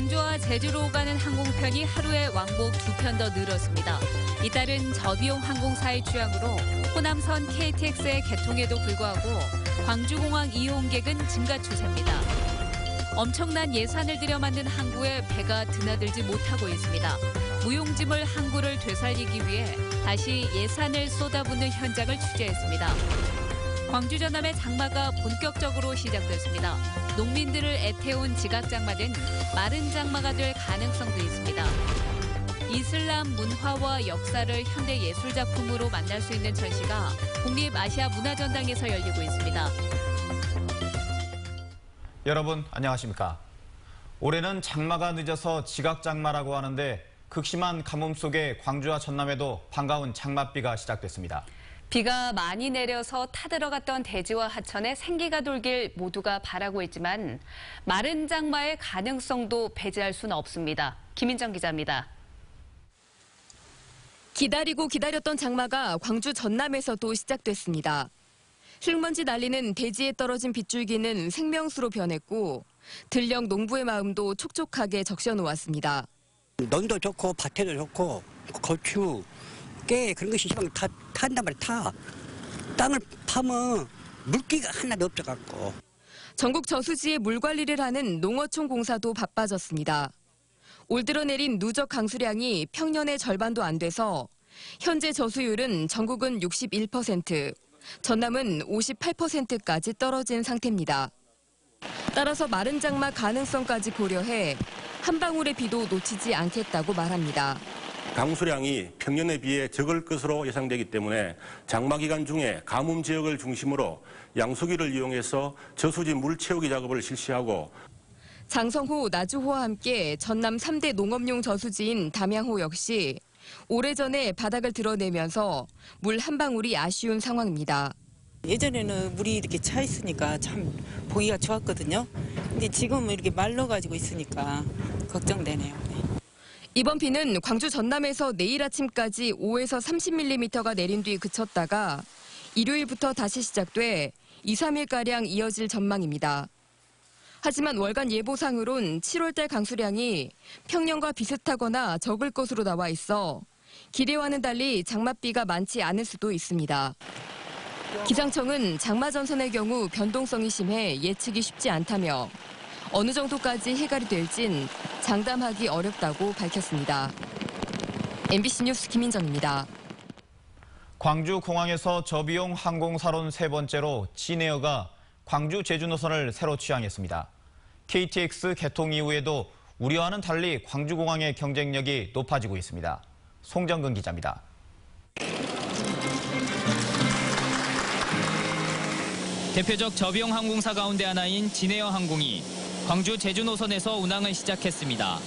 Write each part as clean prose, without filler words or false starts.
광주와 제주로 가는 항공편이 하루에 왕복 2편 더 늘었습니다. 이따른 저비용 항공사의 취향으로 호남선 KTX의 개통에도 불구하고 광주공항 이용객은 증가 추세입니다. 엄청난 예산을 들여 만든 항구에 배가 드나들지 못하고 있습니다. 무용지물 항구를 되살리기 위해 다시 예산을 쏟아붓는 현장을 취재했습니다. 광주 전남의 장마가 본격적으로 시작됐습니다. 농민들을 애태운 지각장마는 마른 장마가 될 가능성도 있습니다. 이슬람 문화와 역사를 현대 예술작품으로 만날 수 있는 전시가 국립아시아문화전당에서 열리고 있습니다. 여러분 안녕하십니까? 올해는 장마가 늦어서 지각장마라고 하는데 극심한 가뭄 속에 광주와 전남에도 반가운 장맛비가 시작됐습니다. 비가 많이 내려서 타들어갔던 대지와 하천에 생기가 돌길 모두가 바라고 있지만 마른 장마의 가능성도 배제할 수는 없습니다. 김인정 기자입니다. 기다리고 기다렸던 장마가 광주 전남에서도 시작됐습니다. 흙먼지 날리는 대지에 떨어진 빗줄기는 생명수로 변했고 들녘 농부의 마음도 촉촉하게 적셔놓았습니다. 논도 좋고 밭에도 좋고 고추, 깨 그런 것이 시방 다 탄단 말이야. 타. 땅을 파면 물기가 하나도 없어갖고. 전국 저수지에 물 관리를 하는 농어촌 공사도 바빠졌습니다. 올 들어 내린 누적 강수량이 평년의 절반도 안 돼서 현재 저수율은 전국은 61%, 전남은 58%까지 떨어진 상태입니다. 따라서 마른 장마 가능성까지 고려해 한 방울의 비도 놓치지 않겠다고 말합니다. 강수량이 평년에 비해 적을 것으로 예상되기 때문에 장마 기간 중에 가뭄 지역을 중심으로 양수기를 이용해서 저수지 물 채우기 작업을 실시하고 장성호, 나주호와 함께 전남 3대 농업용 저수지인 담양호 역시 오래전에 바닥을 드러내면서 물 한 방울이 아쉬운 상황입니다. 예전에는 물이 이렇게 차 있으니까 참 보기가 좋았거든요. 근데 지금은 이렇게 말라가지고 있으니까 걱정되네요. 이번 비는 광주 전남에서 내일 아침까지 5에서 30mm가 내린 뒤 그쳤다가 일요일부터 다시 시작돼 2, 3일가량 이어질 전망입니다. 하지만 월간 예보상으론 7월달 강수량이 평년과 비슷하거나 적을 것으로 나와 있어 기대와는 달리 장맛비가 많지 않을 수도 있습니다. 기상청은 장마 전선의 경우 변동성이 심해 예측이 쉽지 않다며 어느 정도까지 해갈이 될진 장담하기 어렵다고 밝혔습니다. MBC 뉴스 김인정입니다. 광주 공항에서 저비용 항공사론 세 번째로 진에어가 광주 제주 노선을 새로 취항했습니다. KTX 개통 이후에도 우려와는 달리 광주공항의 경쟁력이 높아지고 있습니다. 송정근 기자입니다. 대표적 저비용 항공사 가운데 하나인 진에어 항공이 광주 제주 노선에서 운항을 시작했습니다.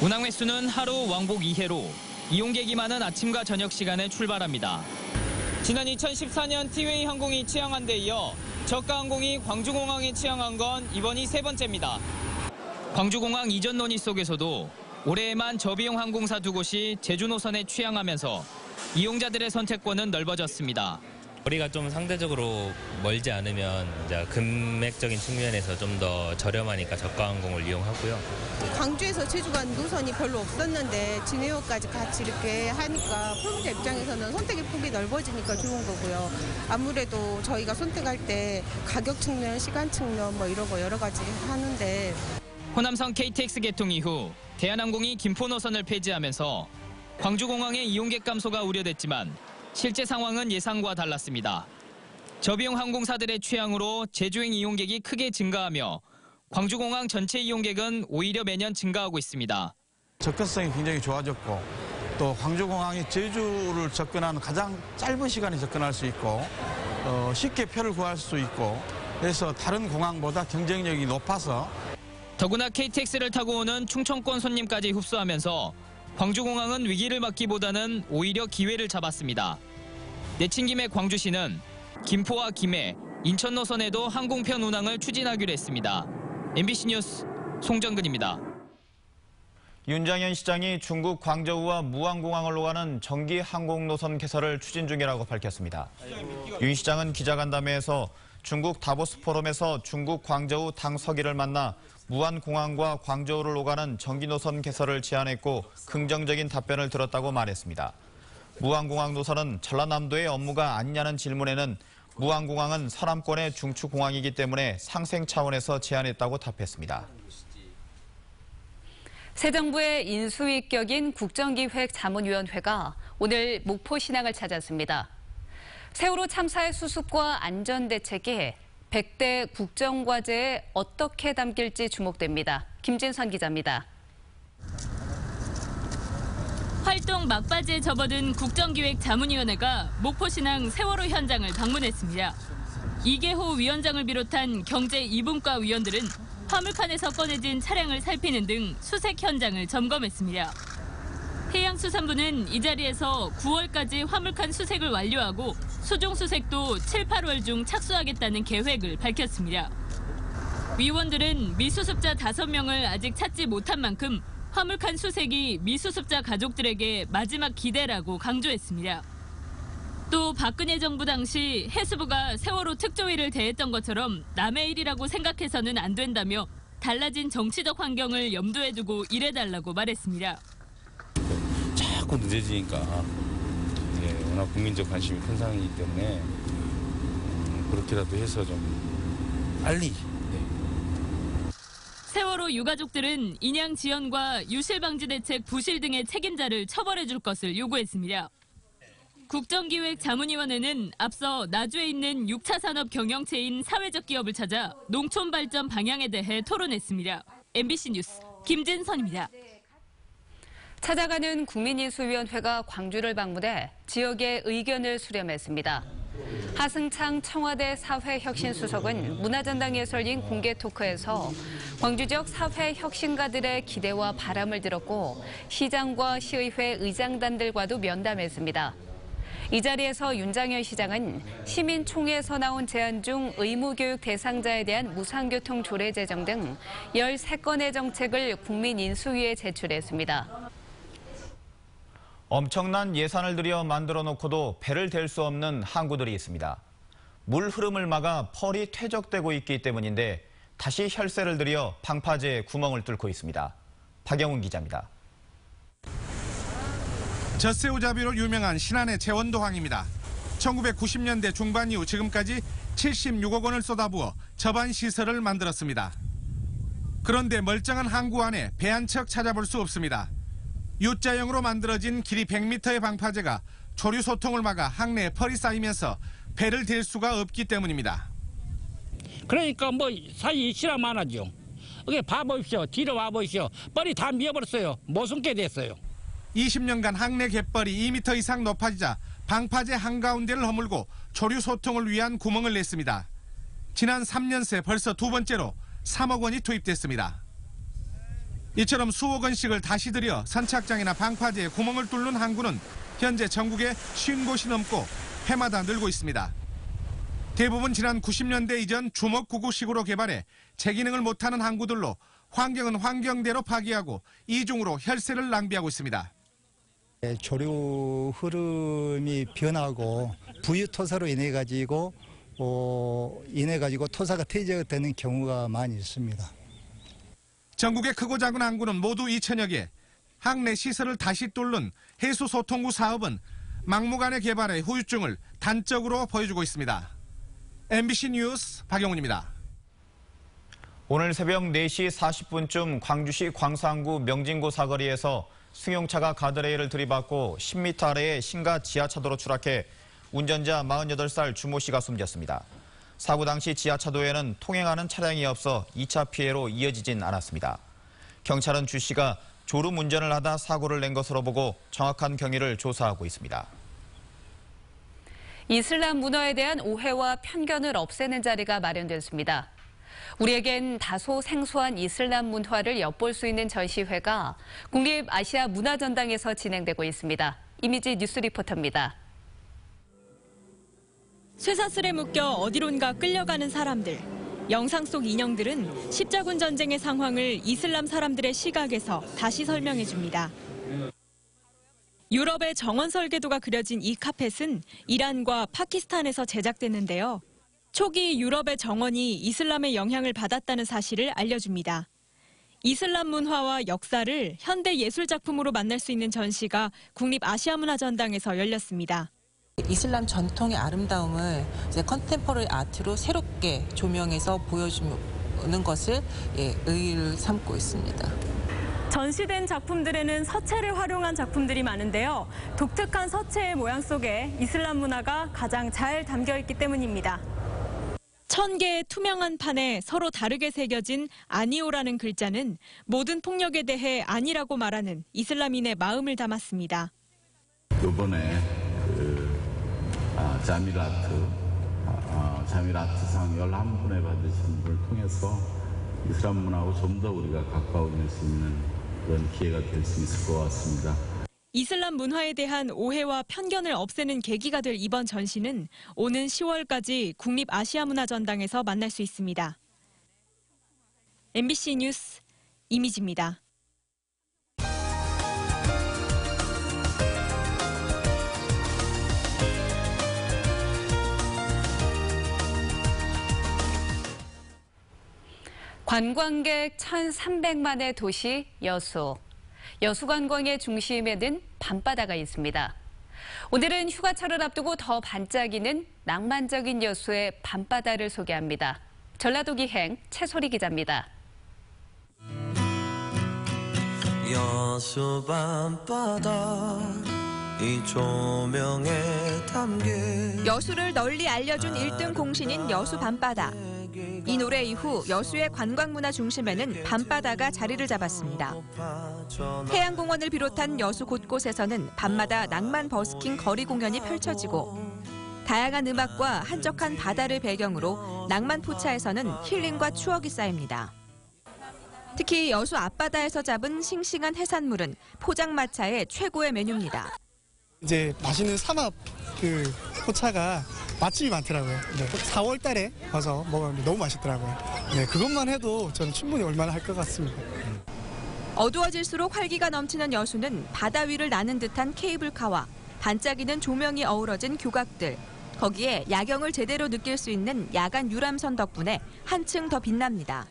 운항 횟수는 하루 왕복 2회로 이용객이 많은 아침과 저녁 시간에 출발합니다. 지난 2014년 티웨이 항공이 취항한 데 이어 저가 항공이 광주공항에 취항한 건 이번이 세 번째입니다. 광주공항 이전 논의 속에서도 올해에만 저비용 항공사 두 곳이 제주 노선에 취항하면서 이용자들의 선택권은 넓어졌습니다. 거리가 좀 상대적으로 멀지 않으면 이제 금액적인 측면에서 좀 더 저렴하니까 저가 항공을 이용하고요. 광주에서 제주 간 노선이 별로 없었는데 진에어까지 같이 이렇게 하니까 소비자 입장에서는 선택의 폭이 넓어지니까 좋은 거고요. 아무래도 저희가 선택할 때 가격 측면, 시간 측면 뭐 이런 거 여러 가지 하는데 호남선 KTX 개통 이후 대한항공이 김포 노선을 폐지하면서 광주공항의 이용객 감소가 우려됐지만 실제 상황은 예상과 달랐습니다. 저비용 항공사들의 취향으로 제주행 이용객이 크게 증가하며 광주공항 전체 이용객은 오히려 매년 증가하고 있습니다. 접근성이 굉장히 좋아졌고 또 광주공항이 제주를 접근하는 가장 짧은 시간에 접근할 수 있고 쉽게 표를 구할 수 있고 그래서 다른 공항보다 경쟁력이 높아서 더구나 KTX를 타고 오는 충청권 손님까지 흡수하면서 광주공항은 위기를 맞기보다는 오히려 기회를 잡았습니다. 내친 김에 광주시는 김포와 김해, 인천 노선에도 항공편 운항을 추진하기로 했습니다. MBC 뉴스 송정근입니다. 윤장현 시장이 중국 광저우와 무안공항을 오가는 정기 항공 노선 개설을 추진 중이라고 밝혔습니다. 윤 시장은 기자간담회에서 중국 다보스 포럼에서 중국 광저우 당서기를 만나 무안공항과 광저우를 오가는 전기 노선 개설을 제안했고 긍정적인 답변을 들었다고 말했습니다. 무안공항 노선은 전라남도의 업무가 아니냐는 질문에는 무안공항은 서남권의 중추공항이기 때문에 상생 차원에서 제안했다고 답했습니다. 새 정부의 인수위격인 국정기획자문위원회가 오늘 목포 신항을 찾았습니다. 세월호 참사의 수습과 안전대책이 100대 국정과제에 어떻게 담길지 주목됩니다. 김진선 기자입니다. 활동 막바지에 접어든 국정기획자문위원회가 목포 신항 세월호 현장을 방문했습니다. 이계호 위원장을 비롯한 경제 2분과 위원들은 화물칸에서 꺼내진 차량을 살피는 등 수색 현장을 점검했습니다. 해양수산부는 이 자리에서 9월까지 화물칸 수색을 완료하고 수중 수색도 7, 8월 중 착수하겠다는 계획을 밝혔습니다. 위원들은 미수습자 5명을 아직 찾지 못한 만큼 화물칸 수색이 미수습자 가족들에게 마지막 기대라고 강조했습니다. 또 박근혜 정부 당시 해수부가 세월호 특조위를 대했던 것처럼 남의 일이라고 생각해서는 안 된다며 달라진 정치적 환경을 염두에 두고 일해달라고 말했습니다. 자꾸 늦어지니까 워낙 국민적 관심이 큰 상황이기 때문에 그렇게라도 해서 좀 빨리. 세월호 유가족들은 인양 지연과 유실방지 대책 부실 등의 책임자를 처벌해 줄 것을 요구했습니다. 국정기획자문위원회는 앞서 나주에 있는 6차 산업 경영체인 사회적 기업을 찾아 농촌 발전 방향에 대해 토론했습니다. MBC 뉴스 김진선입니다. 찾아가는 국민인수위원회가 광주를 방문해 지역의 의견을 수렴했습니다. 하승창 청와대 사회혁신수석은 문화전당에서 열린 공개 토크에서 광주 지역 사회혁신가들의 기대와 바람을 들었고 시장과 시의회 의장단들과도 면담했습니다. 이 자리에서 윤장현 시장은 시민총회에서 나온 제안 중 의무교육 대상자에 대한 무상교통 조례 제정 등 13건의 정책을 국민인수위에 제출했습니다. 엄청난 예산을 들여 만들어 놓고도 배를 댈 수 없는 항구들이 있습니다. 물 흐름을 막아 펄이 퇴적되고 있기 때문인데 다시 혈세를 들여 방파제에 구멍을 뚫고 있습니다. 박영훈 기자입니다. 젖새우잡이로 유명한 신안의 채원도항입니다. 1990년대 중반 이후 지금까지 76억 원을 쏟아부어 접안시설을 만들었습니다. 그런데 멀쩡한 항구 안에 배 한 척 찾아볼 수 없습니다. U자형으로 만들어진 길이 100m의 방파제가 조류 소통을 막아 항내에 펄이 쌓이면서 배를 댈 수가 없기 때문입니다. 그러니까 사이 실험 많아죠. 이게 봐보십시오. 뒤로 와보십시오. 펄이 다 미어버렸어요. 못 숨게 됐어요. 20년간 항내 갯벌이 2m 이상 높아지자 방파제 한가운데를 허물고 조류 소통을 위한 구멍을 냈습니다. 지난 3년 새 벌써 두 번째로 3억 원이 투입됐습니다. 이처럼 수억 원씩을 다시 들여 선착장이나 방파제에 구멍을 뚫는 항구는 현재 전국에 50곳이 넘고 해마다 늘고 있습니다. 대부분 지난 90년대 이전 주먹구구식으로 개발해 제기능을 못하는 항구들로 환경은 환경대로 파기하고 이중으로 혈세를 낭비하고 있습니다. 조류 흐름이 변하고 부유토사로 인해 가지고 토사가 퇴적되는 경우가 많이 있습니다. 전국의 크고 작은 항구는 모두 2천여 개. 항내 시설을 다시 뚫는 해수소통구 사업은 막무가내 개발의 후유증을 단적으로 보여주고 있습니다. MBC 뉴스 박영훈입니다. 오늘 새벽 4시 40분쯤 광주시 광산구 명진고 사거리에서 승용차가 가드레일을 들이받고 10m 아래의 신가 지하차도로 추락해 운전자 48살 주모 씨가 숨졌습니다. 사고 당시 지하차도에는 통행하는 차량이 없어 2차 피해로 이어지진 않았습니다. 경찰은 주 씨가 졸음 운전을 하다 사고를 낸 것으로 보고 정확한 경위를 조사하고 있습니다. 이슬람 문화에 대한 오해와 편견을 없애는 자리가 마련됐습니다. 우리에겐 다소 생소한 이슬람 문화를 엿볼 수 있는 전시회가 국립아시아문화전당에서 진행되고 있습니다. 이미지 뉴스 리포터입니다. 쇠사슬에 묶여 어디론가 끌려가는 사람들. 영상 속 인형들은 십자군 전쟁의 상황을 이슬람 사람들의 시각에서 다시 설명해 줍니다. 유럽의 정원 설계도가 그려진 이 카펫은 이란과 파키스탄에서 제작됐는데요. 초기 유럽의 정원이 이슬람의 영향을 받았다는 사실을 알려줍니다. 이슬람 문화와 역사를 현대 예술 작품으로 만날 수 있는 전시가 국립아시아문화전당에서 열렸습니다. 이슬람 전통의 아름다움을 이제 컨템포러리 아트로 새롭게 조명해서 보여주는 것을 의의를 삼고 있습니다. 전시된 작품들에는 서체를 활용한 작품들이 많은데요. 독특한 서체의 모양 속에 이슬람 문화가 가장 잘 담겨 있기 때문입니다. 1000개의 투명한 판에 서로 다르게 새겨진 아니오라는 글자는 모든 폭력에 대해 아니라고 말하는 이슬람인의 마음을 담았습니다. 이번에 자미라트상 11분에 받으신 분을 통해서 이슬람 문화하고 좀 더 우리가 가까워질 수 있는 그런 기회가 될 수 있을 것 같습니다. 이슬람 문화에 대한 오해와 편견을 없애는 계기가 될 이번 전시는 오는 10월까지 국립아시아문화전당에서 만날 수 있습니다. MBC 뉴스 이미지입니다. 관광객 1,300만의 도시 여수. 여수 관광의 중심에는 밤바다가 있습니다. 오늘은 휴가철을 앞두고 더 반짝이는 낭만적인 여수의 밤바다를 소개합니다. 전라도 기행 최소리 기자입니다. 여수 밤바다 이 조명에 담긴 여수를 널리 알려준 1등 공신인 여수 밤바다. 이 노래 이후 여수의 관광문화 중심에는 밤바다가 자리를 잡았습니다. 해양공원을 비롯한 여수 곳곳에서는 밤마다 낭만 버스킹 거리 공연이 펼쳐지고 다양한 음악과 한적한 바다를 배경으로 낭만 포차에서는 힐링과 추억이 쌓입니다. 특히 여수 앞바다에서 잡은 싱싱한 해산물은 포장마차의 최고의 메뉴입니다. 이제 맛있는 삼합 포차가 맛집이 많더라고요. 4월 달에 와서 먹었는데 너무 맛있더라고요. 그것만 해도 저는 충분히 얼마나 할 것 같습니다. 어두워질수록 활기가 넘치는 여수는 바다 위를 나는 듯한 케이블카와 반짝이는 조명이 어우러진 교각들, 거기에 야경을 제대로 느낄 수 있는 야간 유람선 덕분에 한층 더 빛납니다.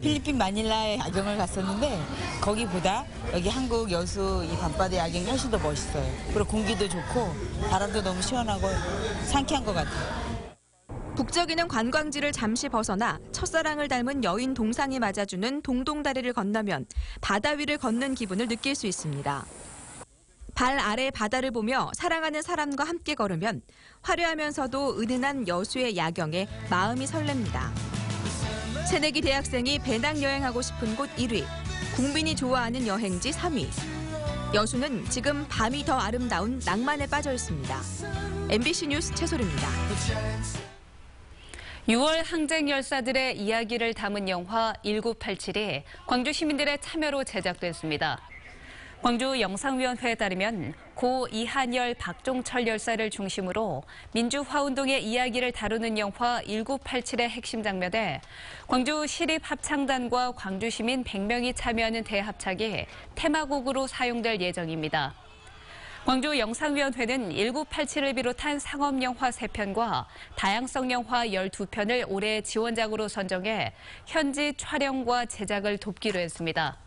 필리핀 마닐라에 야경을 갔었는데 거기보다 여기 한국 여수 이 밤바다 야경이 훨씬 더 멋있어요. 그리고 공기도 좋고 바람도 너무 시원하고 상쾌한 것 같아요. 북적이는 관광지를 잠시 벗어나 첫사랑을 닮은 여인 동상이 맞아주는 동동다리를 건너면 바다 위를 걷는 기분을 느낄 수 있습니다. 발 아래 바다를 보며 사랑하는 사람과 함께 걸으면 화려하면서도 은은한 여수의 야경에 마음이 설렙니다. 새내기 대학생이 배낭여행하고 싶은 곳 1위, 국민이 좋아하는 여행지 3위. 여수는 지금 밤이 더 아름다운 낭만에 빠져 있습니다. MBC 뉴스 최소리입니다. 6월 항쟁 열사들의 이야기를 담은 영화 1987이 광주 시민들의 참여로 제작됐습니다. 광주 영상위원회에 따르면 고 이한열, 박종철 열사를 중심으로 민주화운동의 이야기를 다루는 영화 1987의 핵심 장면에 광주 시립합창단과 광주 시민 100명이 참여하는 대합창이 테마곡으로 사용될 예정입니다. 광주 영상위원회는 1987을 비롯한 상업영화 3편과 다양성 영화 12편을 올해 지원작으로 선정해 현지 촬영과 제작을 돕기로 했습니다.